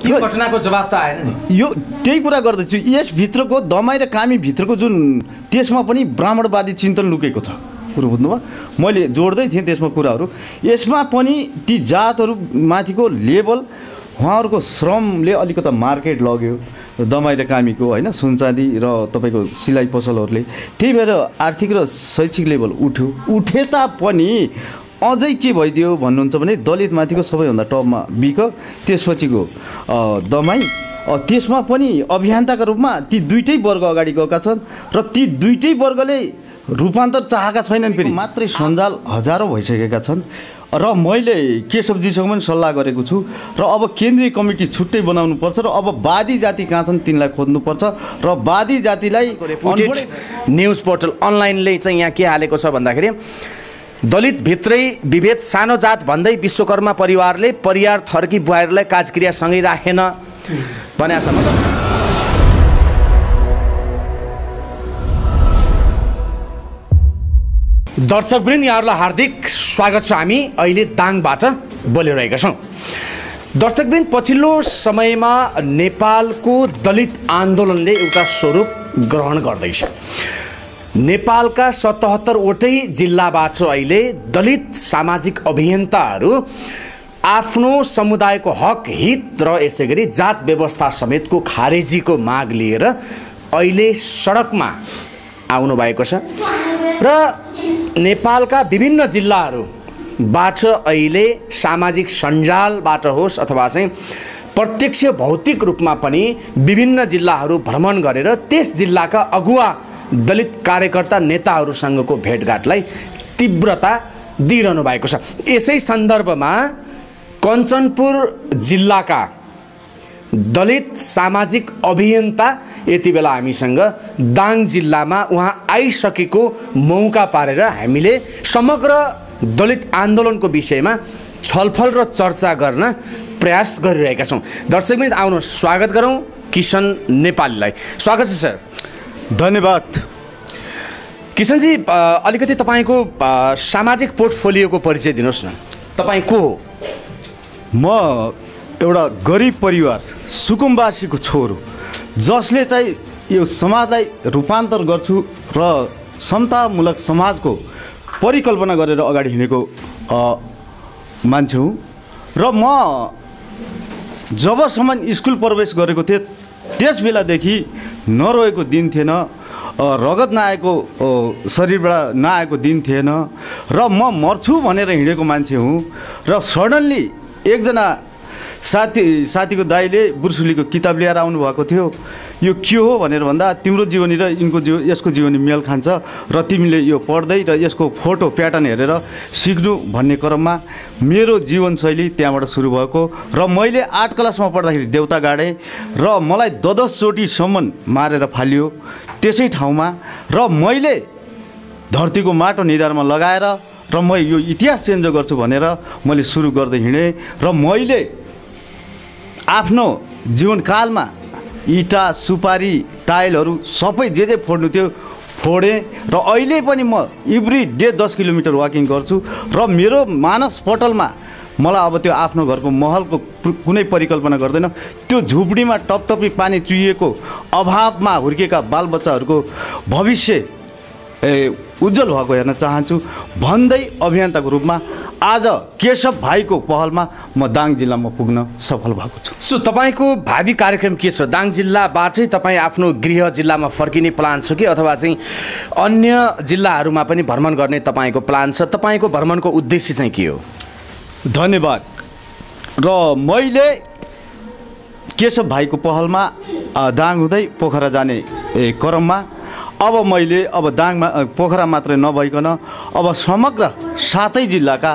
यो घटनाको जवाफ त आएन नि। यो त्यही कुरा गर्दैछु, यसभित्रको दमाई र कामी भित्रको जुन त्यसमा पनि ब्राह्मणवादी चिन्तन लुकेको छ। कुरो बुझ्नुभयो? मैले जोड्दै थिएँ त्यसमा कुराहरू। यसमा पनि ती जातहरू माथिको लेभल, उहाँहरूको श्रमले अलिकता मार्केट लग्यो दमाई र कामीको, होइन, सुनचाँदी र तपाईँको सिलाइ पसलहरूले। त्यही भएर आर्थिक र शैक्षिक लेभल उठे तापनि अझै के भइदियो भन्नुहुन्छ भने दलितमाथिको सबैभन्दा टपमा बिक, त्यसपछिको दमाई, त्यसमा पनि अभियन्ताका रूपमा ती दुईटै वर्ग अगाडि गएका छन् र ती दुईटै वर्गले रूपान्तर चाहेका छैनन्। फेरि मात्रै सञ्जाल हजारौँ भइसकेका छन् र मैले केशवजीसँग पनि सल्लाह गरेको छु र अब केन्द्रीय कमिटी छुट्टै बनाउनुपर्छ र अब वादी जाति कहाँ छन् तिनलाई खोज्नुपर्छ र वादी जातिलाई न्युज पोर्टल अनलाइनले चाहिँ यहाँ के हालेको छ भन्दाखेरि दलित भित्रै विभेद, सानो जात भन्दै विश्वकर्मा परिवारले परियार थर्की बुहारीलाई काजक्रिया सँगै राखेन भनेको छ। दर्शकवृन्द, यहाँहरूलाई हार्दिक स्वागत छ। हामी अहिले दाङबाट बोलिरहेका छौँ। दर्शकवृन्द, पछिल्लो समयमा नेपालको दलित आन्दोलनले एउटा स्वरूप ग्रहण गर्दैछ। नेपालका 77वटै जिल्लाबाट अहिले दलित सामाजिक अभियन्ताहरू आफ्नो समुदायको हक, हित र यसै गरी जात व्यवस्था समेतको खारेजीको माग लिएर अहिले सडकमा आउनु भएको छ र नेपालका विभिन्न जिल्लाहरूबाट अहिले सामाजिक सञ्जालबाट होस् अथवा चाहिँ प्रत्यक्ष भौतिक रूपमा पनि विभिन्न जिल्लाहरू भ्रमण गरेर त्यस जिल्लाका अगुवा दलित कार्यकर्ता नेताहरूसँगको भेटघाटलाई तीव्रता दिइरहनु भएको छ। यसै सन्दर्भमा कञ्चनपुर जिल्लाका दलित सामाजिक अभियन्ता यति बेला हामीसँग दाङ जिल्लामा उहाँ आइसकेको मौका पारेर हामीले समग्र दलित आन्दोलनको विषयमा छलफल र चर्चा गर्न प्रयास गरिरहेका छौँ। दर्शकवृन्द, आउनुहोस् स्वागत गरौँ किशन नेपालीलाई। स्वागत छ सर। धन्यवाद। किशनजी, अलिकति तपाईँको सामाजिक पोर्टफोलियोको परिचय दिनुहोस् न। तपाईँ को हो? म एउटा गरिब परिवार सुकुम्बासीको छोरो, जसले चाहिँ यो समाजलाई रूपान्तर गर्छु र समतामूलक समाजको परिकल्पना गरेर अगाडि हिँडेको मान्छे हुँ। र म जबसम्म स्कुल प्रवेश गरेको थिएँ त्यस बेलादेखि नरोएको दिन थिएन, रगत नआएको शरीरबाट नआएको दिन थिएन र म मर्छु भनेर हिँडेको मान्छे हुँ। र सडनली एकजना साथीको दाइले बुर्सुलीको किताब लिएर आउनुभएको थियो। यो के हो भनेर भन्दा तिम्रो जीवनी र यसको जीवनी मेल खान्छ र तिमीले यो पढ्दै र यसको फोटो प्याटर्न हेरेर सिक्नु भन्ने क्रममा मेरो जीवनशैली त्यहाँबाट सुरु भएको र मैले 8 क्लासमा पढ्दाखेरि देउता गाडेँ र मलाई 10 चोटिसम्म मारेर फालियो त्यसै ठाउँमा र मैले धरतीको माटो निधारमा लगाएर र म यो इतिहास चेन्ज गर्छु भनेर मैले सुरु गर्दै हिँडेँ र मैले आफ्नो जीवनकालमा इटा, सुपारी, टाइलहरू सबै जे फोड्नु थियो फोडेँ र अहिले पनि म एभ्री डे 10 किलोमिटर वाकिङ गर्छु र मेरो मानस पटलमा मलाई अब त्यो आफ्नो घरको महलको कुनै परिकल्पना गर्दैन। त्यो झुपडीमा टपटपी पानी चुहिएको अभावमा हुर्केका बालबच्चाहरूको भविष्य उज्जवल भएको हेर्न चाहन्छु भन्दै अभियन्ताको रूपमा आज केशव भाइको पहलमा म दाङ जिल्लामा पुग्न सफल भएको छु। सो तपाईँको भावी कार्यक्रम के छ? दाङ जिल्लाबाटै तपाईँ आफ्नो गृह जिल्लामा फर्किने प्लान छ कि अथवा चाहिँ अन्य जिल्लाहरूमा पनि भ्रमण गर्ने तपाईँको प्लान छ? तपाईँको भ्रमणको उद्देश्य चाहिँ के हो? धन्यवाद। र मैले केशव भाइको पहलमा दाङ हुँदै पोखरा जाने क्रममा अब मैले दाङमा पोखरा मात्रै नभइकन अब समग्र 7 जिल्लाका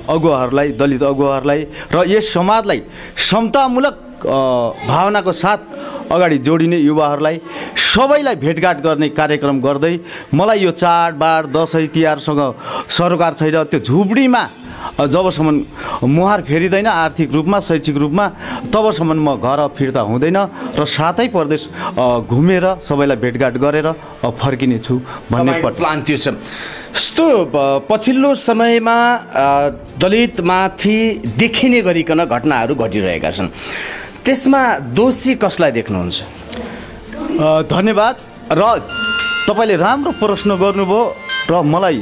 अगुवाहरूलाई, दलित अगुवाहरूलाई र यस समाजलाई समतामूलक भावनाको साथ अगाडि जोडिने युवाहरूलाई सबैलाई भेटघाट गर्ने कार्यक्रम गर्दै मलाई यो चाडबाड, दसैँ तिहारसँग सरोकार छैन, त्यो झुपडीमा जबसम्म मुहार फेरिँदैन आर्थिक रूपमा शैक्षिक रूपमा तबसम्म म घर फिर्ता हुँदैन र साथै प्रदेश घुमेर सबैलाई भेटघाट गरेर फर्किने छु भन्ने प्लान त्यो छ। यस्तो पछिल्लो समयमा दलितमाथि देखिने गरिकन घटनाहरू घटिरहेका छन्, त्यसमा दोषी कसलाई देख्नुहुन्छ? धन्यवाद। र तपाईँले राम्रो प्रश्न गर्नुभयो र मलाई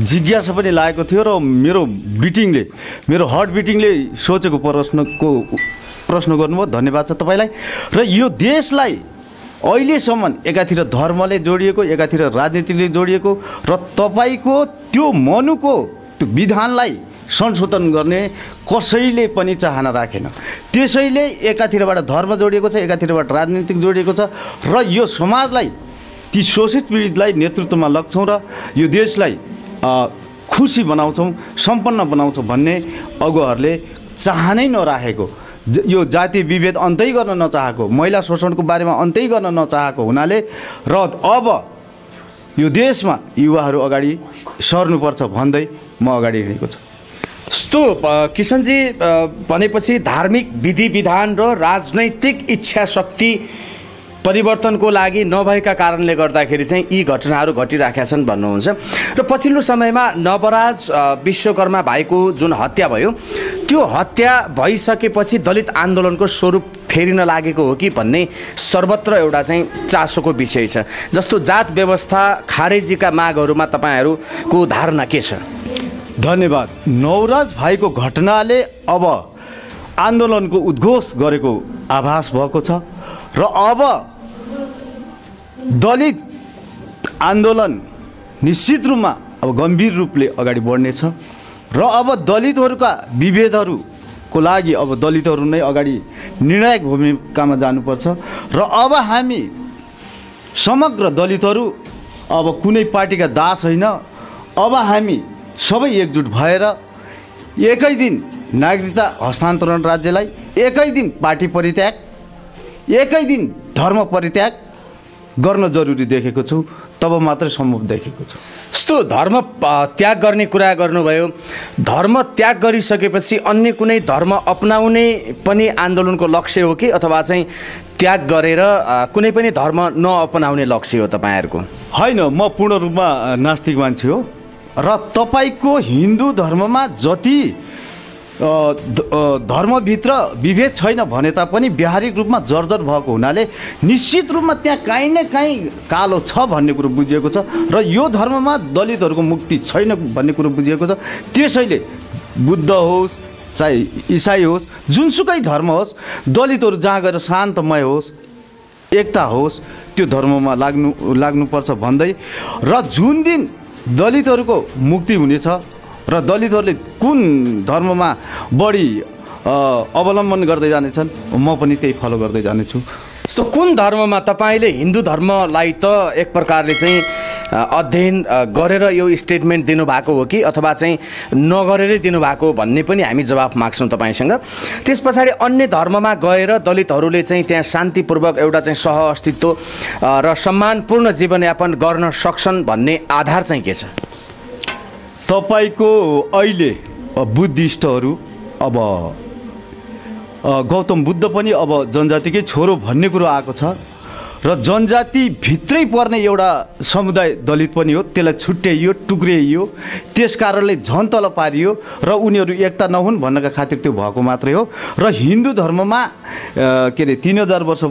जिज्ञासा पनि लागेको थियो र मेरो हार्ट बिटिङले सोचेको प्रश्न गर्नुभयो। धन्यवाद छ तपाईँलाई। र यो देशलाई अहिलेसम्म एकातिर धर्मले जोडिएको, एकातिर राजनीतिले जोडिएको र तपाईँको त्यो मनुको त्यो विधानलाई संशोधन गर्ने कसैले पनि चाहना राखेन। त्यसैले एकातिरबाट धर्म जोडिएको छ, एकातिरबाट राजनीतिक जोडिएको छ र यो समाजलाई ती शोषित पीडितलाई नेतृत्वमा लग्छौँ र यो देशलाई खुसी बनाउँछौँ, सम्पन्न बनाउँछौँ भन्ने अगुवाहरूले चाहनै नराखेको, यो जातीय विभेद अन्तै गर्न नचाहेको, महिला शोषणको बारेमा अन्तै गर्न नचाहेको हुनाले र अब यो देशमा युवाहरू अगाडि सर्नुपर्छ भन्दै म अगाडि हिँडेको छु। यस्तो किसनजी भनेपछि धार्मिक विधि विधान र राजनैतिक इच्छा शक्ति परिवर्तनको लागि नभएका कारणले गर्दाखेरि चाहिँ यी घटनाहरू घटिरहेका छन् भन्नुहुन्छ। र पछिल्लो समयमा नवराज विश्वकर्मा भाइको जुन हत्या भयो, त्यो हत्या भइसकेपछि दलित आन्दोलनको स्वरूप फेरिन लागेको हो कि भन्ने सर्वत्र एउटा चाहिँ चासोको विषय छ। जस्तो जात व्यवस्था खारेजीका मागहरूमा तपाईँहरूको धारणा के छ? धन्यवाद। नवराज भाइको घटनाले अब आन्दोलनको उद्घोष गरेको आभास भएको छ र अब दलित आन्दोलन निश्चित रूपमा अब गम्भीर रूपले अगाडि बढ्नेछ र अब दलितहरूका विभेदहरूको लागि अब दलितहरू नै अगाडि निर्णायक भूमिकामा जानुपर्छ र अब हामी समग्र दलितहरू अब कुनै पार्टीका दास होइन, अब हामी सबै एकजुट भएर एकै दिन नागरिकता हस्तान्तरण राज्यलाई, एकै दिन पार्टी परित्याग, एकै दिन धर्म परित्याग गर्न जरुरी देखेको छु। तब मात्रै सम्भव देखेको छु। यस्तो धर्म त्याग गर्ने कुरा गर्नुभयो, धर्म त्याग गरिसकेपछि अन्य कुनै धर्म अपनाउने पनि आन्दोलनको लक्ष्य हो कि अथवा चाहिँ त्याग गरेर कुनै पनि धर्म नअपनाउने लक्ष्य हो तपाईँहरूको? होइन, म पूर्ण रूपमा नास्तिक मान्छे हो र तपाईँको हिन्दू धर्ममा जति धर्मभित्र विभेद छैन भने तापनि व्यावहारिक रूपमा जर्जर भएको हुनाले निश्चित रूपमा त्यहाँ काहीँ न काहीँ कालो छ भन्ने कुरो बुझिएको छ र यो धर्ममा दलितहरूको मुक्ति छैन भन्ने कुरो बुझिएको छ। त्यसैले बुद्ध होस् चाहे इसाई होस्, जुनसुकै धर्म होस्, दलितहरू जहाँ गएर शान्तमय होस्, एकता होस्, त्यो धर्ममा लाग्नुपर्छ भन्दै र जुन दिन दलितहरूको मुक्ति हुनेछ र दलितहरूले कुन धर्ममा बढी अवलम्बन गर्दै जानेछन्, म पनि त्यही फलो गर्दै जानेछु। यस्तो कुन धर्ममा तपाईँले हिन्दू धर्मलाई त एक प्रकारले चाहिँ अध्ययन गरेर यो स्टेटमेन्ट दिनुभएको हो कि अथवा चाहिँ नगरेरै दिनुभएको भन्ने पनि हामी जवाफ माग्छौँ तपाईँसँग। त्यस पछाडि अन्य धर्ममा गएर दलितहरूले चाहिँ त्यहाँ शान्तिपूर्वक एउटा चाहिँ सह अस्तित्व र सम्मानपूर्ण जीवनयापन गर्न सक्छन् भन्ने आधार चाहिँ के छ? तपाईँको अहिले बुद्धिस्टहरू अब गौतम बुद्ध पनि अब जनजातिकै छोरो भन्ने कुरो आएको छ र जनजाति भित्रै पर्ने एउटा समुदाय दलित पनि हो, त्यसलाई छुट्याइयो, टुक्रियो, त्यस कारणले झन् तल पारियो र उनीहरू एकता नहुन् भन्नका खातिर त्यो भएको मात्रै हो। र हिन्दू धर्ममा के अरे 3000 वर्ष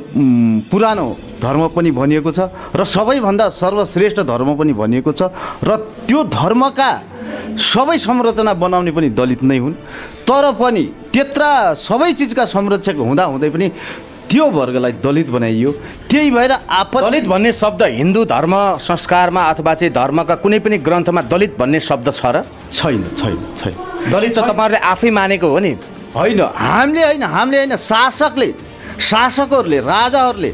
पुरानो धर्म पनि भनिएको छ र सबैभन्दा सर्वश्रेष्ठ धर्म पनि भनिएको छ र त्यो धर्मका सबै संरचना बनाउने पनि दलित नै हुन्। तर पनि त्यत्रा सबै चिजका संरक्षक हुँदाहुँदै पनि त्यो वर्गलाई दलित बनाइयो। त्यही भएर दलित भन्ने शब्द हिन्दू धर्म संस्कारमा अथवा चाहिँ धर्मका कुनै पनि ग्रन्थमा दलित भन्ने शब्द छ र? छैन, छैन, छैन। दलित त तपाईँहरूले आफै मानेको हो नि? होइन, हामीले होइन, शासकहरूले, राजाहरूले,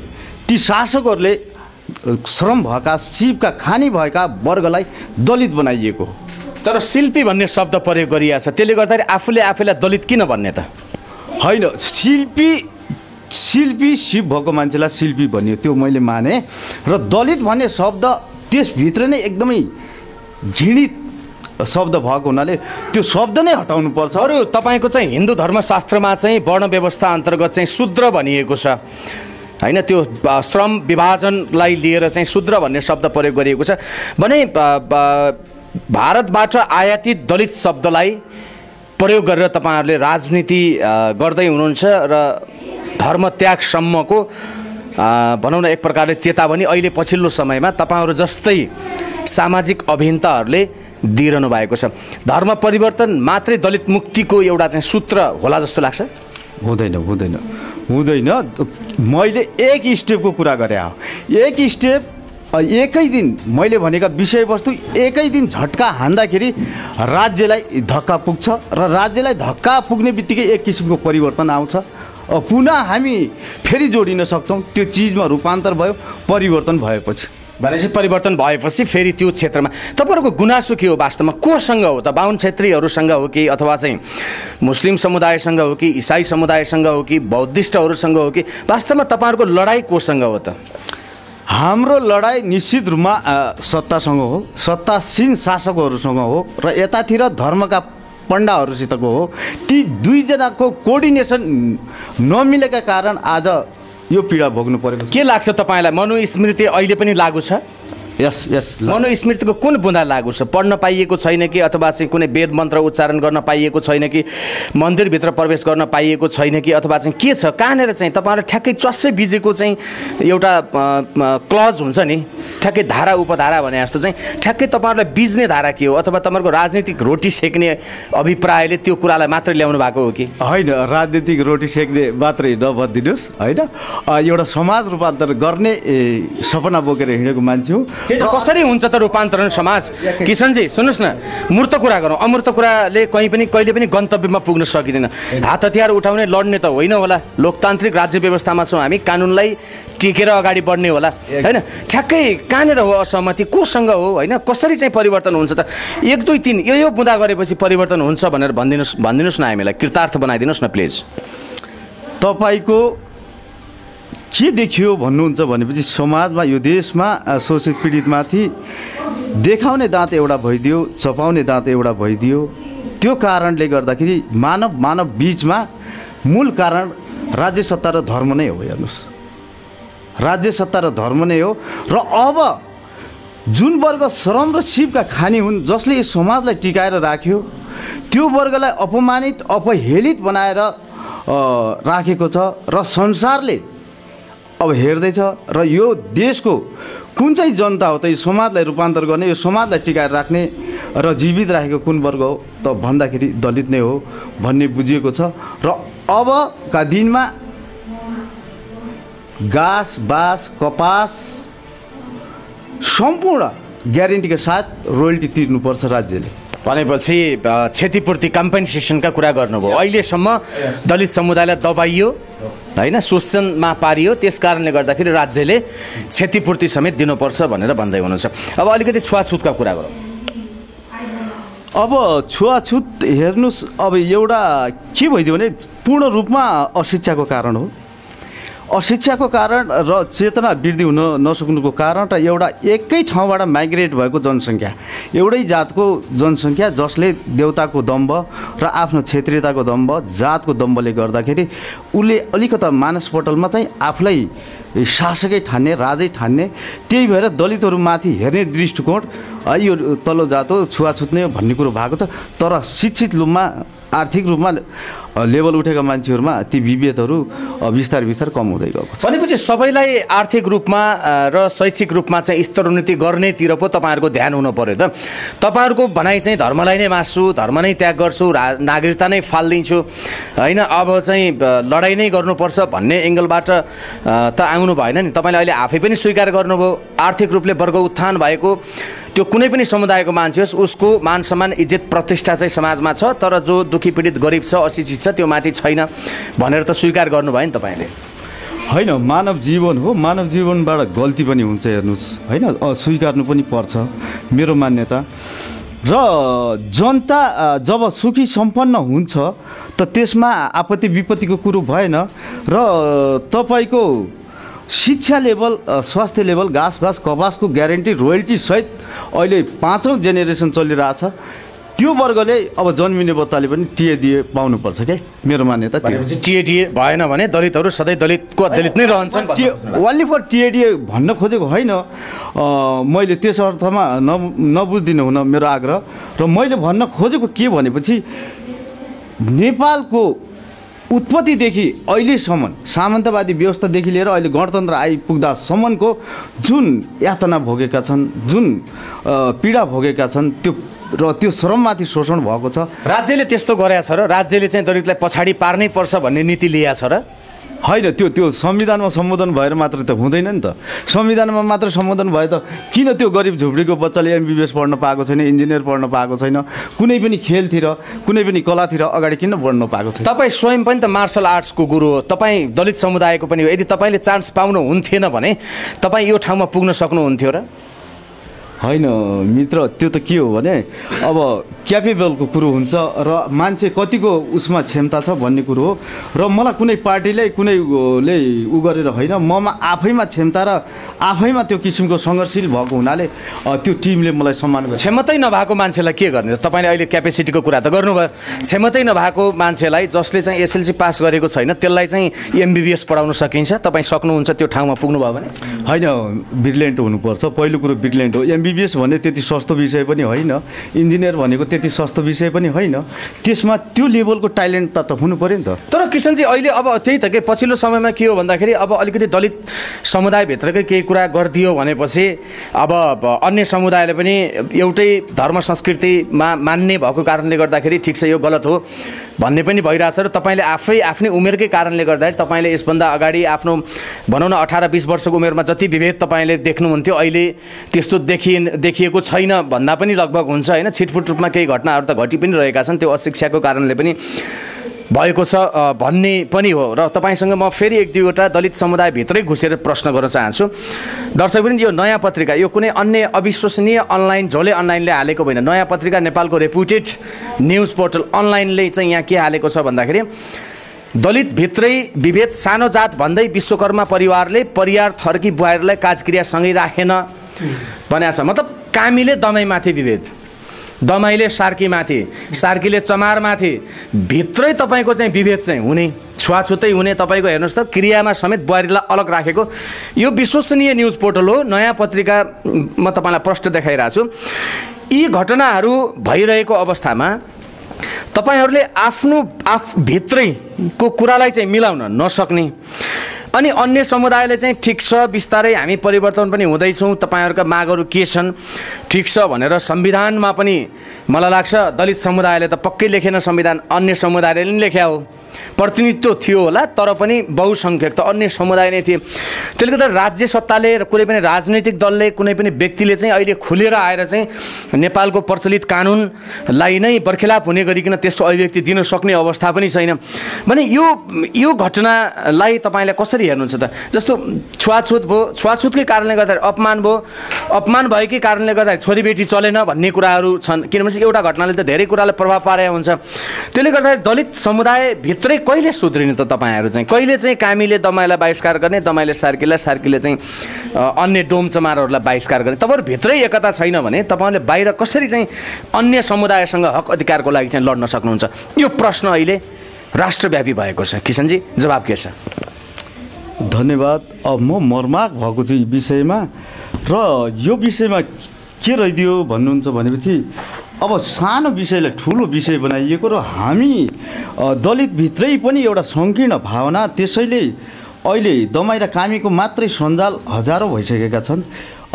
ती शासकहरूले श्रम भएका, शिवका खानी भएका वर्गलाई दलित बनाइएको हो। तर शिल्पी भन्ने शब्द प्रयोग गरिएको छ, त्यसले गर्दाखेरि आफूलाई दलित किन भन्ने त? होइन, शिल्पी शिव भएको मान्छेलाई शिल्पी भन्यो, त्यो मैले माने। र दलित भन्ने शब्द त्यसभित्र नै एकदमै घृणित शब्द भएको हुनाले त्यो शब्द नै हटाउनुपर्छ। अरू तपाईँको चाहिँ हिन्दू धर्मशास्त्रमा चाहिँ वर्ण व्यवस्था अन्तर्गत चाहिँ शूद्र भनिएको छ होइन, त्यो श्रम विभाजनलाई लिएर चाहिँ शूद्र भन्ने शब्द प्रयोग गरिएको छ भने भारतबाट आयातित दलित शब्दलाई प्रयोग गरेर तपाईँहरूले राजनीति गर्दै हुनुहुन्छ र धर्मत्यागसम्मको भनौँ न एक प्रकारले चेतावनी अहिले पछिल्लो समयमा तपाईँहरू जस्तै सामाजिक अभियन्ताहरूले दिइरहनु भएको छ। धर्म परिवर्तन मात्रै दलित मुक्तिको एउटा चाहिँ सूत्र होला जस्तो लाग्छ? हुँदैन हुँदैन हुँदैन। मैले एक स्टेपको कुरा गरेँ हो, एक स्टेप एकै दिन मैले भनेका विषयवस्तु एकै दिन झट्का हान्दाखेरि राज्यलाई धक्का पुग्छ र राज्यलाई धक्का पुग्ने बित्तिकै एक किसिमको परिवर्तन आउँछ। पुनः हामी फेरि जोडिन सक्छौँ, त्यो चिजमा रूपान्तर भयो परिवर्तन भएपछि। भनेपछि परिवर्तन भएपछि फेरि त्यो क्षेत्रमा तपाईँहरूको गुनासो के हो वास्तवमा? कोसँग हो त? बाहुन क्षेत्रीहरूसँग हो कि अथवा चाहिँ मुस्लिम समुदायसँग हो कि इसाई समुदायसँग हो कि बौद्धिस्टहरूसँग हो कि वास्तवमा तपाईँहरूको लडाइँ कोसँग हो त? हाम्रो लडाइँ निश्चित रूपमा सत्तासँग हो, सत्तासीन शासकहरूसँग हो र यतातिर धर्मका पण्डाहरूसितको हो। ती दुईजनाको कोअर्डिनेसन नमिलेका कारण आज यो पीडा भोग्नु परेको। के लाग्छ तपाईँलाई, मनुस्मृति अहिले पनि लागू छ? यस यस। मनुस्मृतिको कुन बुँदा लागू छ? पढ्न पाइएको छैन कि अथवा चाहिँ कुनै वेद मन्त्र उच्चारण गर्न पाइएको छैन कि मन्दिरभित्र प्रवेश गर्न पाइएको छैन कि अथवा चाहिँ के छ? कहाँनिर चाहिँ तपाईँहरू ठ्याक्कै चस्सै बिजेको चाहिँ एउटा क्लज हुन्छ नि, ठ्याक्कै धारा उपधारा भने जस्तो चाहिँ ठ्याक्कै तपाईँहरूलाई बिज्ने धारा के हो? अथवा तपाईँहरूको राजनीतिक रोटी सेक्ने अभिप्रायले त्यो कुरालाई मात्रै ल्याउनु भएको हो कि? होइन, राजनीतिक रोटी सेक्ने मात्रै नभनिदिनुहोस् होइन, एउटा समाज रूपान्तरण गर्ने सपना बोकेर हिँडेको मान्छे हो। त्यही त कसरी हुन्छ त रूपान्तरण समाज? किसनजी सुन्नुहोस् न, मूर्त कुरा गरौँ, अमूर्त कुराले कहिले पनि गन्तव्यमा पुग्न सकिँदैन। हात हतियार उठाउने लड्ने त होइन होला, लोकतान्त्रिक राज्य व्यवस्थामा छौँ हामी, कानुनलाई टेकेर अगाडि बढ्ने होला होइन। ठ्याक्कै कहाँनिर हो असहमति, कोसँग हो होइन? कसरी चाहिँ परिवर्तन हुन्छ त? 1 2 3 यो बुँदा गरेपछि परिवर्तन हुन्छ भनेर भनिदिनुहोस् न हामीलाई, कृतार्थ बनाइदिनुहोस् न प्लिज। तपाईँको के देखियो भन्नुहुन्छ भनेपछि समाजमा यो देशमा शोषित पीडितमाथि देखाउने दाँत एउटा भइदियो, छपाउने दाँत एउटा भइदियो। त्यो कारणले गर्दाखेरि मानव बीचमा मूल कारण राज्य सत्ता र धर्म नै हो। हेर्नुहोस्, राज्य सत्ता र धर्म नै हो। र अब जुन वर्ग श्रम र शिवका खानी हुन्, जसले यस समाजलाई टिकाएर राख्यो, त्यो वर्गलाई अपमानित अपहेलित बनाएर राखेको छ र संसारले अब हेर्दैछ। र यो देशको कुन चाहिँ जनता हो त यो समाजलाई रूपान्तर गर्ने, यो समाजलाई टिकाएर राख्ने र जीवित राखेको कुन वर्ग हो त भन्दाखेरि दलित नै हो भन्ने बुझिएको छ। र अबका दिनमा घाँस बाँस कपास सम्पूर्ण ग्यारेन्टीका साथ रोयल्टी तिर्नुपर्छ राज्यले। भनेपछि क्षतिपूर्ति कम्पेन्सेसनका कुरा गर्नुभयो। अहिलेसम्म दलित समुदायलाई दबाइयो होइन, शोषणमा पारियो, त्यस कारणले गर्दाखेरि राज्यले क्षतिपूर्ति समेत दिनुपर्छ भनेर भन्दै हुनुहुन्छ। अब अलिकति छुवाछुतका कुरा गरौँ। अब छुवाछुत हेर्नुहोस्, अब एउटा के भइदियो भने पूर्ण रूपमा अशिक्षाको कारण हो। अशिक्षाको कारण र चेतना वृद्धि हुन नसक्नुको कारण र एउटा एकै ठाउँबाट माइग्रेट भएको जनसङ्ख्या, एउटै जातको जनसङ्ख्या जसले देउताको दम्भ र आफ्नो क्षेत्रीयताको दम्भ जातको दम्भले गर्दाखेरि उसले अलिकता मानसपटलमा चाहिँ आफूलाई शासकै ठान्ने राजै ठान्ने। त्यही भएर दलितहरूमाथि हेर्ने दृष्टिकोण यो तल्लो जात हो, छुवाछुत नै भन्ने कुरो भएको छ। तर शिक्षित रूपमा आर्थिक रूपमा लेभल उठेका मान्छेहरूमा ती विभेदहरू बिस्तारै कम हुँदै गएको छ। भनेपछि सबैलाई आर्थिक रूपमा र शैक्षिक रूपमा चाहिँ स्तरोन्नति गर्नेतिर पो तपाईँहरूको ध्यान हुनु पर्यो त। तपाईँहरूको भनाइ चाहिँ धर्मलाई नै मास्छु, धर्म नै त्याग गर्छु, नागरिकता नै फालिदिन्छु होइन, अब चाहिँ लडाइँ नै गर्नुपर्छ भन्ने एङ्गलबाट त आउनु भएन नि। तपाईँले अहिले आफै पनि स्वीकार गर्नुभयो, आर्थिक रूपले वर्ग उत्थान भएको त्यो कुनै पनि समुदायको मान्छे होस्, उसको मान सम्मान इज्जत प्रतिष्ठा चाहिँ समाजमा छ, तर जो दुखी पीडित गरिब छ अशिक्षित छ त्यो माथि छैन भनेर त स्वीकार गर्नुभयो नि तपाईँले। होइन, मानव जीवन हो, मानव जीवनबाट गल्ती पनि हुन्छ हेर्नुहोस् होइन, स्वीकार्नु पनि पर्छ मेरो मान्यता। र जनता जब सुखी सम्पन्न हुन्छ त त्यसमा आपत्ति विपत्तिको कुरो भएन। र तपाईँको शिक्षा लेभल, स्वास्थ्य लेभल, घाँस बाँस कपासको ग्यारेन्टी रोयल्टी सहित अहिले 5औं जेनेरेसन चलिरहेछ। त्यो वर्गले अब जन्मिने बच्चाले पनि टिए दिए पाउनुपर्छ क्या मेरो मान्यता त्यो। टिएडिए भएन भने दलितहरू सधैँ दलितको दलित नै रहन्छन्। ओन्ली फर टिएडिए भन्न खोजेको होइन, मैले त्यस अर्थमा नबुझिदिनु हुन मेरो आग्रह। र मैले भन्न खोजेको के भनेपछि नेपालको उत्पत्तिदेखि अहिलेसम्म सामन्तवादी व्यवस्थादेखि लिएर अहिले गणतन्त्र आइपुग्दासम्मको जुन यातना भोगेका छन्, जुन पीडा भोगेका छन्, त्यो श्रममाथि शोषण भएको छ। राज्यले त्यस्तो गरेछ र राज्यले चाहिँ दलितलाई पछाडि पार्नै पर्छ भन्ने नीति लिएको छ र? होइन, त्यो संविधानमा सम्बोधन भएर मात्र त हुँदैन नि त। संविधानमा मात्र सम्बोधन भए त किन त्यो गरिब झुपडीको बच्चाले एमबिबिएस पढ्न पाएको छैन, इन्जिनियर पढ्न पाएको छैन, कुनै पनि खेलतिर कुनै पनि कलातिर अगाडि किन बढ्न पाएको छैन? तपाईँ स्वयं पनि त मार्सल आर्ट्सको गुरु हो, तपाईँ दलित समुदायको पनि हो। यदि तपाईँले चान्स पाउनुहुन्थेन भने तपाईँ यो ठाउँमा पुग्न सक्नुहुन्थ्यो र? होइन मित्र, त्यो त के हो भने अब क्यापेबलको कुरो हुन्छ र मान्छे कतिको उसमा क्षमता छ भन्ने कुरो हो। र मलाई कुनै पार्टीले कुनैले उ गरेर होइन, ममा आफैमा क्षमता र आफैमा त्यो किसिमको सङ्घर्षशील भएको हुनाले त्यो टिमले मलाई सम्मान गर्छ। क्षमतै नभएको मान्छेलाई के गर्ने? तपाईँले अहिले क्यापेसिटीको कुरा त गर्नुभयो। क्षमतै नभएको मान्छेलाई जसले चाहिँ एसएलसी पास गरेको छैन त्यसलाई चाहिँ एमबिबिएस पढाउन सकिन्छ? तपाईँ सक्नुहुन्छ त्यो ठाउँमा पुग्नुभयो भने? होइन, ब्रिलियन्ट हुनुपर्छ। पहिलो कुरो ब्रिलियन्ट हो। एमबिबिएस भन्ने त्यति सस्तो विषय पनि होइन, इन्जिनियर भनेको त्यति सस्तो विषय पनि होइन। त्यसमा त्यो लेभलको ट्यालेन्ट त हुनु पऱ्यो नि त। तर किसनजी अहिले अब त्यही त के पछिल्लो समयमा के हो भन्दाखेरि अब अलिकति दलित समुदायभित्रकै केही कुरा गरिदियो भनेपछि अब अन्य समुदायले पनि एउटै धर्म संस्कृतिमा मान्ने भएको कारणले गर्दाखेरि ठिक छ यो गलत हो भन्ने पनि भइरहेछ। र तपाईँले आफै आफ्नै उमेरकै कारणले गर्दाखेरि तपाईँले यसभन्दा अगाडि आफ्नो भनौँ न 18-20 वर्षको उमेरमा जति विभेद तपाईँले देख्नुहुन्थ्यो अहिले त्यस्तो देखिएको छैन भन्दा पनि लगभग हुन्छ होइन। छिटफुट रूपमा केही घटनाहरू त घटी पनि रहेका छन्, त्यो अशिक्षाको कारणले पनि भएको छ भन्ने पनि हो। र तपाईँसँग म फेरि एक दुईवटा दलित समुदायभित्रै घुसेर प्रश्न गर्न चाहन्छु। दर्शकवृन्द, यो नयाँ पत्रिका यो कुनै अन्य अविश्वसनीय अनलाइन झोले अनलाइनले हालेको होइन। नयाँ पत्रिका नेपालको रेपुटेड न्युज पोर्टल अनलाइनले चाहिँ यहाँ के हालेको छ भन्दाखेरि दलितभित्रै विभेद सानो जात भन्दै विश्वकर्मा परिवारले परियार थर्की बुहारीलाई काजक्रियासँगै राखेन भनेको छ। मतलब कामीले दमाईमाथि विभेद, दमाईले सार्कीमाथि, सार्कीले चमारमाथि, भित्रै तपाईँको चाहिँ विभेद चाहिँ हुने, छुवाछुतै हुने। तपाईँको हेर्नुहोस् त क्रियामा समेत बुहारीलाई अलग राखेको यो विश्वसनीय न्युज पोर्टल हो नयाँ पत्रिका। म तपाईँलाई प्रश्न देखाइरहेको छु। यी घटनाहरू भइरहेको अवस्थामा तपाईँहरूले आफ्नो भित्रैको कुरालाई चाहिँ मिलाउन नसक्ने अनि अन्य समुदायले चाहिँ ठिक छ बिस्तारै हामी परिवर्तन पनि हुँदैछौँ, तपाईँहरूका मागहरू के छन् ठिक छ भनेर संविधानमा पनि मलाई लाग्छ दलित समुदायले त पक्कै लेखेन संविधान, अन्य समुदायले पनि लेख्या हो, प्रतिनिधित्व थियो होला तर पनि बहुसङ्ख्यक त अन्य समुदाय नै थिए। त्यसले गर्दा राज्य सत्ताले र कुनै पनि राजनैतिक दलले कुनै पनि व्यक्तिले चाहिँ अहिले खुलेर आएर चाहिँ नेपालको प्रचलित कानुनलाई नै बर्खिलाप हुने गरिकन त्यस्तो अभिव्यक्ति दिन सक्ने अवस्था पनि छैन भने यो घटनालाई तपाईँले कसरी हेर्नुहुन्छ त? जस्तो छुवाछुत भयो, छुवाछुतकै कारणले गर्दा अपमान भयो, अपमान भएकै कारणले गर्दा छोरीबेटी चलेन भन्ने कुराहरू छन्। किनभने एउटा घटनाले त धेरै कुरालाई प्रभाव पारेको हुन्छ। त्यसले गर्दा दलित समुदायभित्रै कहिले सुध्रिने त तपाईँहरू चाहिँ? कहिले चाहिँ कामीले दमाईलाई बहिष्कार गर्ने, दमाईले सार्कीलाई, सार्कीले चाहिँ अन्य डोम चमारहरूलाई बहिष्कार गर्ने? तपाईँहरू भित्रै एकता छैन भने तपाईँहरूले बाहिर कसरी चाहिँ अन्य समुदायसँग हक अधिकारको लागि चाहिँ लड्न सक्नुहुन्छ? यो प्रश्न अहिले राष्ट्रव्यापी भएको छ। किसनजी जवाब के छ? धन्यवाद। अब म मर्माक भएको छु यी विषयमा र यो विषयमा के रहिदियो भन्नुहुन्छ भनेपछि अब सानो विषयलाई ठुलो विषय बनाइएको र हामी दलितभित्रै पनि एउटा सङ्कीर्ण भावना, त्यसैले अहिले दमाई र कामीको मात्रै सञ्जाल हजारौँ भइसकेका छन्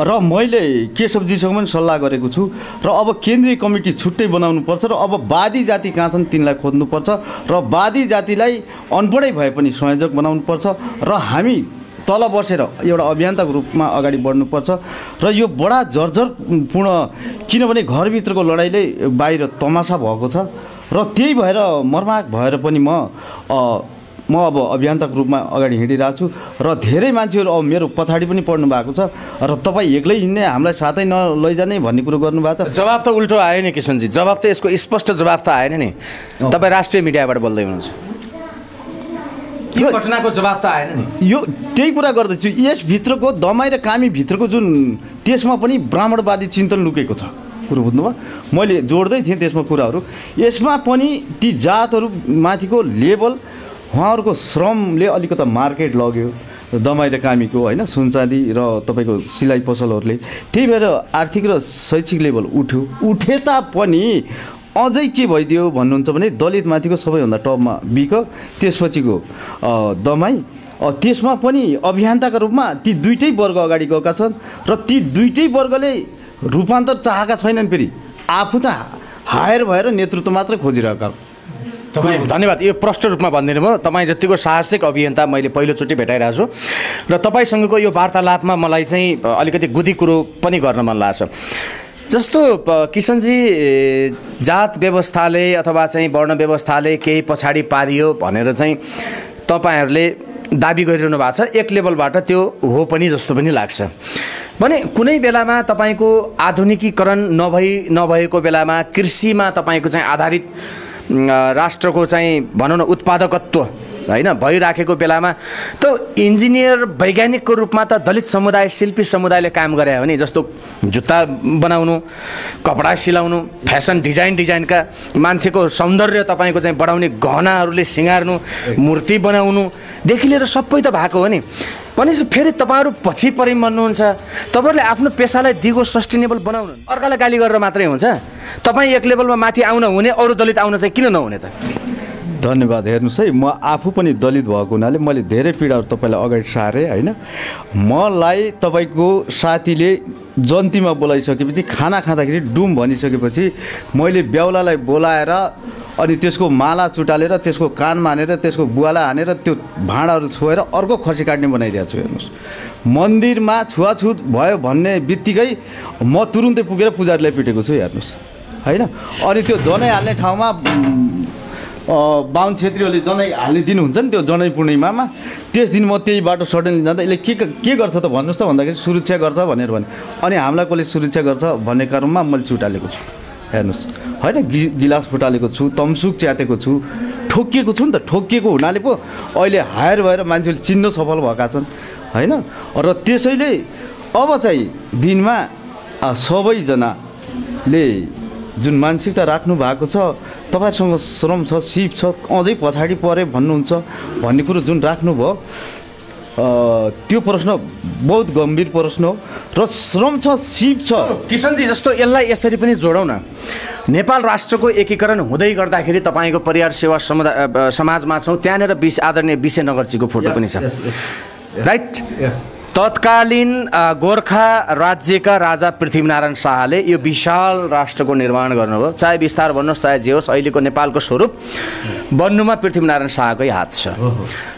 र मैले केशवजीसँग पनि सल्लाह गरेको छु र अब केन्द्रीय कमिटी छुट्टै बनाउनुपर्छ र अब वादी जाति कहाँ छन् तिनलाई खोज्नुपर्छ र वादी जातिलाई अनपढै भए पनि संयोजक बनाउनुपर्छ र हामी तल बसेर एउटा अभियन्ताको रूपमा अगाडि बढ्नुपर्छ र यो बडा जर्जरपूर्ण, किनभने घरभित्रको लडाइँले बाहिर तमासा भएको छ र त्यही भएर मर्माक भएर पनि म अब अभियन्ताको रूपमा अगाडि हिँडिरहेको छु र धेरै मान्छेहरू अब मेरो पछाडि पनि पढ्नु भएको छ र तपाईँ एक्लै हिँड्ने, हामीलाई साथै नलैजाने भन्ने कुरो गर्नुभएको छ। जवाब त उल्टो आयो नि किसनजी, जवाब त यसको स्पष्ट जवाब त आएन नि। तपाईँ राष्ट्रिय मिडियाबाट बोल्दै हुनुहुन्छ, यो घटनाको जवाब त आएन नि। यो त्यही कुरा गर्दैछु, यसभित्रको दमाई र कामी भित्रको जुन त्यसमा पनि ब्राह्मणवादी चिन्तन लुकेको छ। कुरो बुझ्नुभयो मैले जोड्दै थिएँ त्यसमा कुराहरू यसमा पनि ती जातहरूमाथिको लेभल उहाँहरूको श्रमले अलिकता मार्केट लग्यो दमाई र कामीको होइन सुनचाँदी र तपाईँको सिलाइ पसलहरूले त्यही भएर आर्थिक र शैक्षिक लेभल उठे तापनि अझै के भइदियो भन्नुहुन्छ भने दलितमाथिको सबैभन्दा टपमा बिक त्यसपछिको दमाई त्यसमा पनि अभियन्ताका रूपमा ती दुईटै वर्ग अगाडि गएका छन् र ती दुईटै वर्गले रूपान्तर चाहेका छैनन् फेरि आफू चाहिँ हायर भएर नेतृत्व मात्र खोजिरहेका तपाईँ धन्यवाद यो प्रष्ट रूपमा भनिदिनु भयो तपाईँ जतिको साहसिक अभियन्ता मैले पहिलोचोटि भेटाइरहेको छु र तपाईँसँगको यो वार्तालापमा मलाई चाहिँ अलिकति गुदी कुरो पनि गर्न मन लाग्छ जस्तो किशनजी जात व्यवस्थाले अथवा चाहिँ वर्ण व्यवस्थाले केही पछाडि पारियो भनेर चाहिँ तपाईँहरूले दाबी गरिरहनु भएको छ एक लेभलबाट त्यो हो पनि जस्तो पनि लाग्छ भने कुनै बेलामा तपाईँको आधुनिकीकरण नभएको बेलामा कृषिमा तपाईँको चाहिँ आधारित राष्ट्रको चाहिँ भनौँ न उत्पादकत्व होइन भइराखेको बेलामा त इन्जिनियर वैज्ञानिकको रूपमा त दलित समुदाय शिल्पी समुदायले काम गरे हो नि जस्तो जुत्ता बनाउनु कपडा सिलाउनु फेसन डिजाइनका मान्छेको सौन्दर्य तपाईँको चाहिँ बढाउने गहनाहरूले सिँगार्नु मूर्ति बनाउनुदेखि लिएर सबै त भएको हो नि भनेपछि फेरि तपाईँहरू पछि परि भन्नुहुन्छ तपाईँहरूले आफ्नो पेसालाई दिगो सस्टेनेबल बनाउनु अर्कालाई गाली गरेर मात्रै हुन्छ तपाईँ एक लेभलमा माथि आउन हुने अरू दलित आउन चाहिँ किन नहुने त धन्यवाद हेर्नुहोस् है म आफू पनि दलित भएको हुनाले मैले धेरै पीडाहरू तपाईँलाई अगाडि सारेँ होइन मलाई तपाईँको साथीले जन्तीमा बोलाइसकेपछि खाना खाँदाखेरि डुम भनिसकेपछि मैले बेहुलालाई बोलाएर अनि त्यसको माला चुटालेर त्यसको कान मानेर त्यसको बुवालाई हानेर त्यो भाँडाहरू छोएर अर्को खसी काट्ने बनाइदिएको छु हेर्नुहोस् मन्दिरमा छुवाछुत भयो भन्ने बित्तिकै म तुरुन्तै पुगेर पुजारीलाई पिटेको छु हेर्नुहोस् होइन अनि त्यो जनै हाल्ने ठाउँमा बाहुन छेत्रीहरूले जनै हाल्ने दिन हुन्छ नि त्यो जनै पूर्णिमामा त्यस दिन म त्यही बाटो सडनली जाँदा यसले के गर्छ त भन्नुहोस् त भन्दाखेरि सुरक्षा गर्छ भनेर भने अनि हामीलाई कसले सुरक्षा गर्छ भन्ने कारणमा मैले चुटालेको छु हेर्नुहोस् होइन गिलास फुटालेको छु तमसुक च्यातेको छु ठोकिएको छु नि त ठोकिएको हुनाले पो अहिले हायर भएर मान्छेले चिन्न सफल भएका छन् होइन र त्यसैले अब चाहिँ दिनमा सबैजनाले जुन मानसिकता राख्नु भएको छ तपाईँहरूसँग श्रम छ सिप छ अझै पछाडि परे भन्नुहुन्छ भन्ने कुरो जुन राख्नुभयो त्यो प्रश्न बहुत गम्भीर प्रश्न हो र श्रम छ सिप छ किशनजी जस्तो यसलाई यसरी पनि जोडौँ न नेपाल राष्ट्रको एकीकरण हुँदै गर्दाखेरि तपाईँको परिवार सेवा समाजमा छौँ त्यहाँनिर आदरणीय विशेनगरजीको फोटो पनि छ राइट तत्कालीन गोर्खा राज्यका राजा पृथ्वीनारायण शाहले यो विशाल राष्ट्रको निर्माण गर्नुभयो चाहे विस्तार भन्नुहोस् चाहे जे होस् अहिलेको नेपालको स्वरूप बन्नुमा पृथ्वीनारायण शाहकै हात छ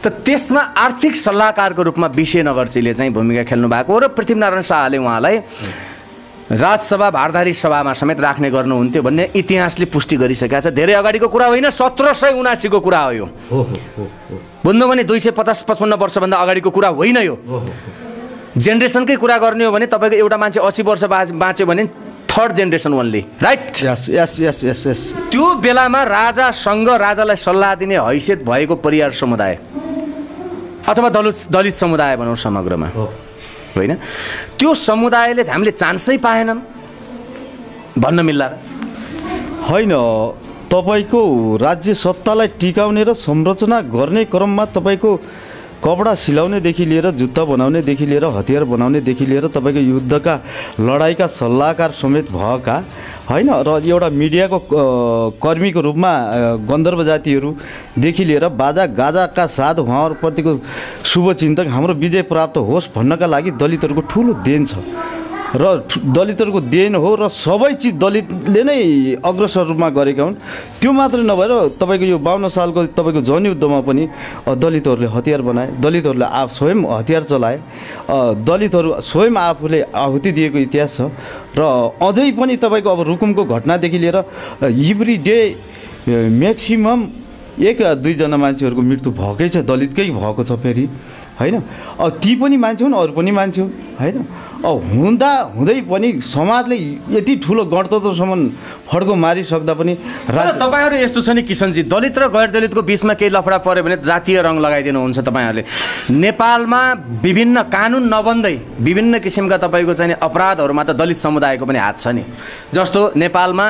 र त्यसमा आर्थिक सल्लाहकारको रूपमा विशेनगरजीले चाहिँ भूमिका खेल्नु भएको र पृथ्वीनारायण शाहले उहाँलाई राजसभा भारधारी सभामा समेत राख्ने गर्नुहुन्थ्यो भन्ने इतिहासले पुष्टि गरिसकेका छ धेरै अगाडिको कुरा होइन 1779 को कुरा हो यो बुझ्नु भने 250-55 वर्षभन्दा अगाडिको कुरा होइन यो जेनेरेसनकै कुरा गर्ने हो भने तपाईँको एउटा मान्छे 80 वर्ष बाँच्यो भने थर्ड जेनेरेसन ओन्ली राइट यस यस यस यस यस त्यो बेलामा राजासँग राजालाई सल्लाह दिने हैसियत भएको परिवार समुदाय अथवा दलित समुदाय भनौँ समग्रमा होइन त्यो समुदायले हामीले चान्सै पाएनन् भन्न मिल्ला होइन तपाईको राज्य सत्तालाई टिकाउने र संरचना गर्ने क्रममा तपाईको कपडा सिलाउनेदेखि लिएर जुत्ता बनाउनेदेखि लिएर हतियार बनाउनेदेखि लिएर तपाईँको युद्धका लडाइँका सल्लाहकार समेत भएका होइन र एउटा मिडियाको कर्मीको रूपमा गन्धर्व जातिहरूदेखि लिएर बाजा गाजाका साथ उहाँहरूप्रतिको शुभचिन्तक हाम्रो विजय प्राप्त होस् भन्नका लागि दलितहरूको ठुलो देन छ र दलितहरूको देन हो र सबै चिज दलितले नै अग्रसर रूपमा गरेका हुन् त्यो मात्रै नभएर तपाईँको यो 52 सालको तपाईँको जनयुद्धमा पनि दलितहरूले हतियार बनाए दलितहरूले स्वयं हतियार चलाए दलितहरू स्वयं आफूले आहुति दिएको इतिहास छ र अझै पनि तपाईँको अब रुकुमको घटनादेखि लिएर एभ्री डे म्याक्सिमम 1 या 2 जना मान्छेहरूको मृत्यु भएकै छ, दलितकै भएको छ फेरि हैन। अब ती पनि मान्छे हुन्, अरू पनि मान्छे हुन् हैन। अब हुँदै पनि समाजले यति ठुलो गणतन्त्रसम्म फड्को मारिसक्दा पनि तपाईँहरू यस्तो छ नि किशनजी, दलित र गैर दलितको बिचमा केही लफडा पऱ्यो भने जातीय रङ लगाइदिनुहुन्छ तपाईँहरूले। नेपालमा विभिन्न कानुन नबन्दै विभिन्न किसिमका तपाईँको चाहिँ अपराधहरूमा त दलित समुदायको पनि हात छ नि। जस्तो नेपालमा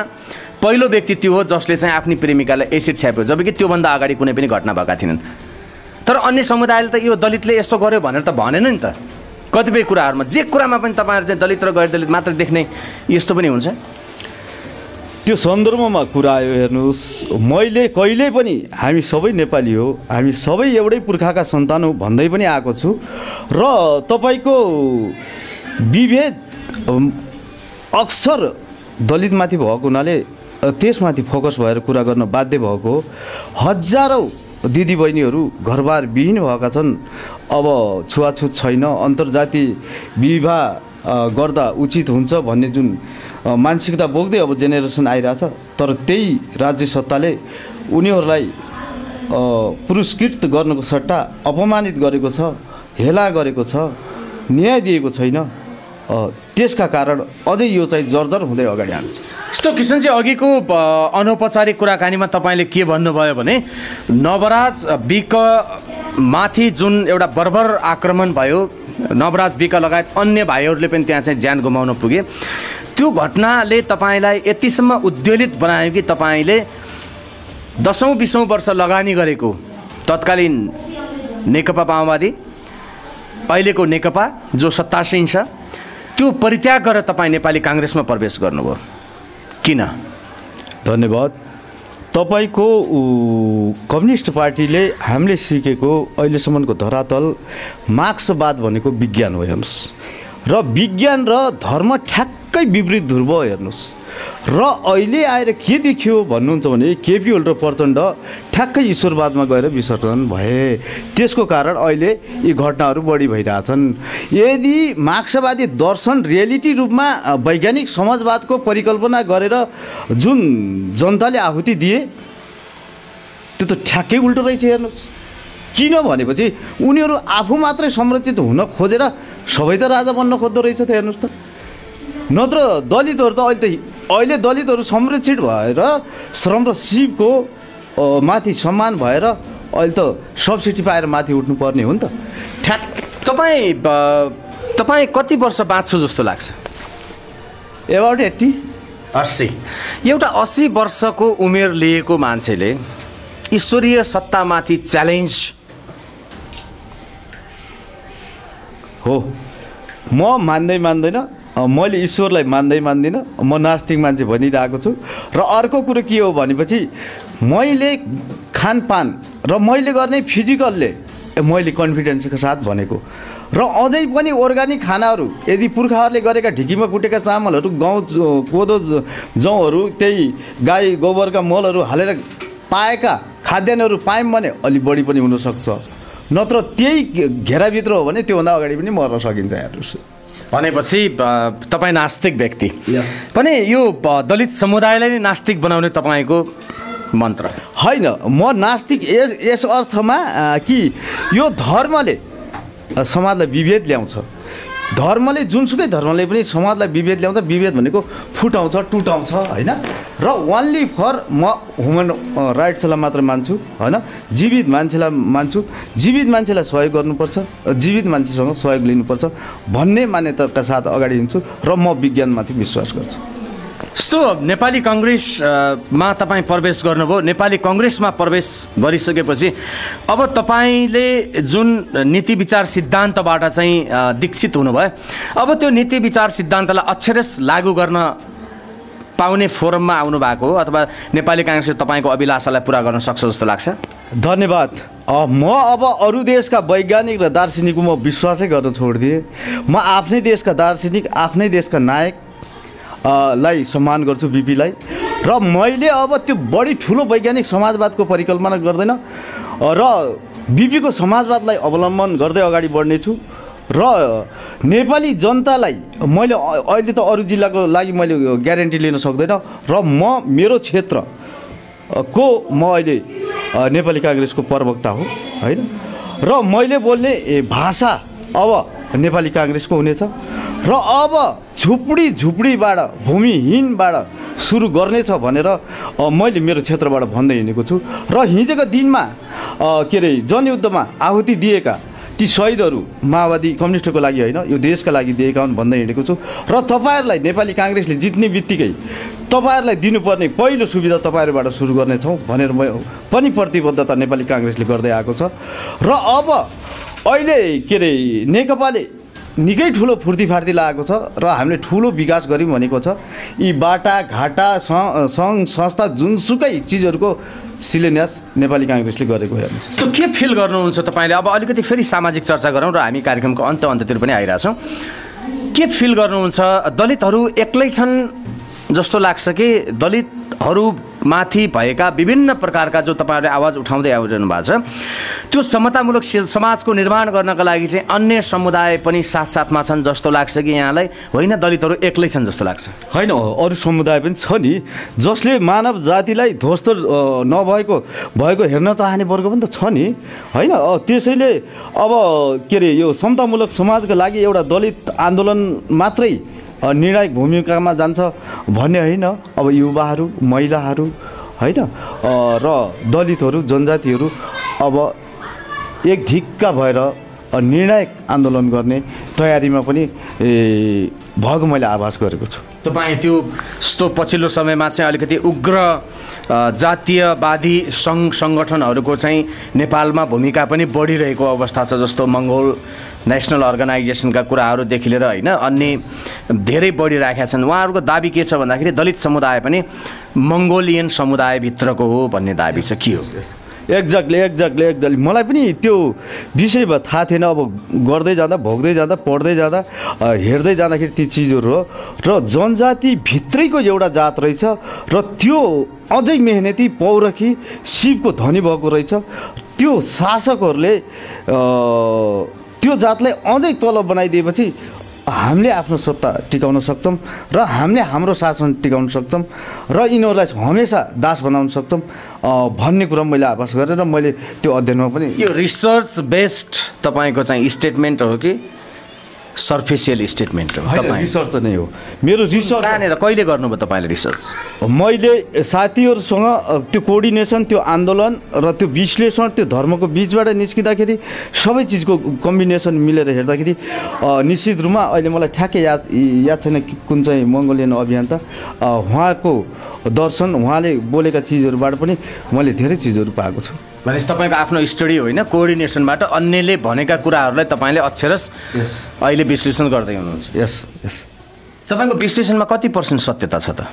पहिलो व्यक्ति त्यो हो जसले चाहिँ आफ्नी प्रेमिकालाई एसिड छ्याप्यो, जबकि त्योभन्दा अगाडि कुनै पनि घटना भएका थिएनन्। तर अन्य समुदायले त यो दलितले यस्तो गर्यो भनेर त भनेन नि त। कतिपय कुराहरूमा जे कुरामा पनि तपाईँहरू चाहिँ दलित र गैर दलित मात्र देख्ने यस्तो पनि हुन्छ। त्यो सन्दर्भमा कुरा आयो हेर्नुहोस्, मैले कहिल्यै पनि हामी सबै नेपाली हो, हामी सबै एउटै पुर्खाका सन्तान हो भन्दै पनि आएको छु। र तपाईँको विभेद अक्सर दलितमाथि भएको हुनाले त्यसमाथि फोकस भएर कुरा गर्न बाध्य भएको हो। हजारौँ दिदीबहिनीहरू घरबार विहीन भएका छन्। अब छुवाछुत छैन, अन्तर्जातीय विवाह गर्दा उचित हुन्छ भन्ने जुन मानसिकता बोक्दै अब जेनेरेसन आइरहेछ। तर त्यही राज्य सत्ताले उनीहरूलाई पुरस्कृत गर्नुको सट्टा अपमानित गरेको छ, हेला गरेको छ, न्याय दिएको छैन। त्यसका कारण अझै यो चाहिँ जर्जर हुँदै अगाडि आएको छ। यस्तो किशनजी, अघिको अनौपचारिक कुराकानीमा तपाईँले के भन्नुभयो भने नवराज विक माथि जुन एउटा बर्बर आक्रमण भयो, नवराज विक लगायत अन्य भाइहरूले पनि त्यहाँ चाहिँ ज्यान गुमाउन पुगे। त्यो घटनाले तपाईँलाई यतिसम्म उद्वेलित बनायो कि तपाईँले 10औं-20औं वर्ष लगानी गरेको तत्कालीन नेकपा माओवादी, अहिलेको नेकपा जो सत्तासीन छ, त्यो परित्याग गरेर तपाईँ नेपाली काङ्ग्रेसमा प्रवेश गर्नुभयो, किन? धन्यवाद। तपाईँको कम्युनिस्ट पार्टीले हामीले सिकेको अहिलेसम्मको धरातल मार्क्सवाद भनेको विज्ञान हो हेर्नुहोस्, र विज्ञान र धर्म ठ्याक्कै विपरीत ध्रुव हो हेर्नुहोस्। र अहिले आएर के देखियो भन्नुहुन्छ भने केपी ओली र प्रचण्ड ठ्याक्कै ईश्वरवादमा गएर विसर्जन भए। त्यसको कारण अहिले यी घटनाहरू बढी भइरहेछन्। यदि मार्क्सवादी दर्शन रियालिटी रूपमा वैज्ञानिक समाजवादको परिकल्पना गरेर जुन जनताले आहुति दिए त्यो त ठ्याक्कै उल्टो रहेछ हेर्नुहोस्। किन भनेपछि उनीहरू आफू मात्रै संरक्षित हुन खोजेर सबै त राजा बन्न खोज्दो रहेछ त हेर्नुहोस् त। नत्र दलितहरू त अहिले दलितहरू संरक्षित भएर श्रम र शिवको माथि सम्मान भएर अहिले त सब्सिडी पाएर माथि उठ्नुपर्ने हो नि त। तपाईँ कति वर्ष बाँच्छु जस्तो लाग्छ? एबाउट 80। एउटा 80 वर्षको उमेर लिएको मान्छेले ईश्वरीय सत्तामाथि च्यालेन्ज हो। म मान्दैन, मैले ईश्वरलाई मान्दिनँ, म नास्तिक मान्छे भनिरहेको छु। र अर्को कुरो के हो भनेपछि मैले खानपान र मैले गर्ने फिजिकलले मैले कन्फिडेन्सको साथ भनेको। र अझै पनि अर्ग्यानिक खानाहरू यदि पुर्खाहरूले गरेका ढिकीमा कुटेका चामलहरू, गहुँ कोदो जौँहरू, त्यही गाई गोबरका मलहरू हालेर पाएका खाद्यान्नहरू पायौँ भने अलि बढी पनि हुनसक्छ। नत्र त्यही घेराभित्र हो भने त्योभन्दा अगाडि पनि मर्न सकिन्छ हेर्नुहोस्। भनेपछि तपाईँ नास्तिक व्यक्ति पनि यो दलित समुदायलाई नै नास्तिक बनाउने तपाईँको मन्त्र होइन। म नास्तिक यस अर्थमा कि यो धर्मले समाजलाई विभेद ल्याउँछ। धर्मले जुनसुकै धर्मले पनि समाजलाई विभेद ल्याउँछ। विभेद भनेको फुटाउँछ, टुटाउँछ होइन। र ओन्ली फर म ह्युमन राइट्सलाई मात्र मान्छु होइन, जीवित मान्छेलाई मान्छु। जीवित मान्छेलाई सहयोग गर्नुपर्छ, जीवित मान्छेसँग सहयोग लिनुपर्छ भन्ने मान्यताका साथ अगाडि हिँड्छु। र म विज्ञानमाथि विश्वास गर्छु। यस्तो नेपाली काङ्ग्रेसमा तपाईँ प्रवेश गर्नुभयो। नेपाली काङ्ग्रेसमा प्रवेश गरिसकेपछि अब तपाईँले जुन नीति विचार सिद्धान्तबाट चाहिँ दीक्षित हुनुभयो, अब त्यो नीति विचार सिद्धान्तलाई अक्षरश लागू गर्न पाउने फोरममा आउनु भएको हो अथवा नेपाली काङ्ग्रेसले तपाईँको अभिलाषालाई पुरा गर्न सक्छ जस्तो लाग्छ? धन्यवाद। म अब अरू देशका वैज्ञानिक र दार्शनिकको म विश्वासै गर्न छोडिदिएँ। म आफ्नै देशका दार्शनिक, आफ्नै देशका नायक लाई सम्मान गर्छु, बिपीलाई। र मैले अब त्यो बढी ठुलो वैज्ञानिक समाजवादको परिकल्पना गर्दैन र बिपीको समाजवादलाई अवलम्बन गर्दै अगाडि बढ्नेछु। र नेपाली जनतालाई मैले अहिले त अरू जिल्लाको लागि मैले ग्यारेन्टी लिन सक्दैन। र म मेरो क्षेत्रको म अहिले नेपाली काङ्ग्रेसको प्रवक्ता हो होइन र मैले बोल्ने भाषा अब नेपाली काङ्ग्रेसको हुनेछ र अब झुपडीबाट भूमिहीनबाट सुरु गर्नेछ भनेर मैले मेरो क्षेत्रबाट भन्दै हिँडेको छु र हिजोको दिनमा के अरे जनयुद्धमा आहुति दिएका ती शहीदहरू माओवादी कम्युनिस्टको लागि होइन यो देशका लागि दिएका हुन् भन्दै हिँडेको छु र तपाईँहरूलाई नेपाली काङ्ग्रेसले जित्ने बित्तिकै तपाईँहरूलाई दिनुपर्ने पहिलो सुविधा तपाईँहरूबाट सुरु गर्नेछौँ भनेर म पनि प्रतिबद्धता नेपाली काङ्ग्रेसले गर्दै आएको छ र अब अहिले के अरे नेकपाले निकै ठुलो फुर्तीफार्ती लागेको छ र हामीले ठुलो विकास गऱ्यौँ भनेको छ यी बाटाघाटा सङ्घ संस्था जुनसुकै चिजहरूको शिलान्यास नेपाली काङ्ग्रेसले गरेको हेर्नुहोस्। यस्तो के फिल गर्नुहुन्छ तपाईँले? अब अलिकति फेरि सामाजिक चर्चा गरौँ र हामी कार्यक्रमको अन्त्यतिर पनि आइरहेछौँ। के फिल गर्नुहुन्छ? दलितहरू एक्लै छन् जस्तो लाग्छ कि दलितहरूमाथि भएका विभिन्न प्रकारका जो तपाईँहरूले आवाज उठाउँदै आइरहनु भएको छ त्यो समतामूलक समाजको निर्माण गर्नका लागि चाहिँ अन्य समुदाय पनि साथसाथमा छन् जस्तो लाग्छ कि यहाँलाई? होइन, दलितहरू एक्लै छन् जस्तो लाग्छ? होइन, अरू समुदाय पनि छ नि जसले मानव जातिलाई ध्वस्त भएको हेर्न चाहने वर्ग पनि त छ नि होइन। त्यसैले अब के अरे यो समतामूलक समाजको लागि एउटा दलित आन्दोलन मात्रै निर्णायक भूमिकामा जान्छ भन्ने होइन। अब युवाहरू, महिलाहरू होइन र दलितहरू, जनजातिहरू अब एक ढिक्का भएर निर्णायक आन्दोलन गर्ने तयारीमा पनि भएको मैले आभास गरेको छु। तपाईँ त्यो यस्तो पछिल्लो समयमा चाहिँ अलिकति उग्र जातीयवादी सङ्गठनहरूको चाहिँ नेपालमा भूमिका पनि बढिरहेको अवस्था छ, जस्तो मङ्गोल नेसनल अर्गनाइजेसनका कुराहरूदेखि लिएर होइन अन्य धेरै बढिरहेका छन्। उहाँहरूको दाबी के छ भन्दाखेरि दलित समुदाय पनि मङ्गोलियन समुदायभित्रको हो भन्ने दाबी छ। के हो? एक्ज्याक्टली मलाई पनि त्यो विषयमा थाहा थिएन। अब गर्दै जाँदा, भोग्दै जाँदा, पढ्दै जाँदा, हेर्दै जाँदाखेरि ती चिजहरू हो र जनजातिभित्रैको एउटा जात रहेछ र त्यो अझै मेहनती पौरखी शिवको धनी भएको रहेछ। त्यो शासकहरूले त्यो जातलाई अझै तल बनाइदिएपछि हामीले आफ्नो सत्ता टिकाउन सक्छौँ र हामीले हाम्रो शासन टिकाउन सक्छौँ र यिनीहरूलाई हमेसा दास बनाउन सक्छौँ भन्ने कुरा मैले आभास गरेर मैले त्यो अध्ययनमा पनि। यो रिसर्च बेस्ड तपाईँको चाहिँ स्टेटमेन्ट हो कि सर्फेसियल स्टेटमेन्ट हो? रिसर्च नै हो मेरो। रिसर्च कहाँनिर कहिले गर्नुभयो तपाईँले रिसर्च? मैले साथीहरूसँग त्यो कोअर्डिनेसन, त्यो आन्दोलन र त्यो विश्लेषण, त्यो धर्मको बिचबाट निस्किँदाखेरि सबै चिजको कम्बिनेसन मिलेर हेर्दाखेरि निश्चित रूपमा अहिले मलाई ठ्याक्कै याद छैन कुन चाहिँ मङ्गोलियन अभियन्ता उहाँको दर्शन, उहाँले बोलेका चिजहरूबाट पनि मैले धेरै चिजहरू पाएको छु। भनेपछि तपाईँको आफ्नो स्टडी होइन, कोअर्डिनेसनबाट अन्यले भनेका कुराहरूलाई तपाईँले अक्षरश अहिले विश्लेषण गर्दै हुनुहुन्छ? यस। तपाईँको विश्लेषणमा कति % सत्यता छ त?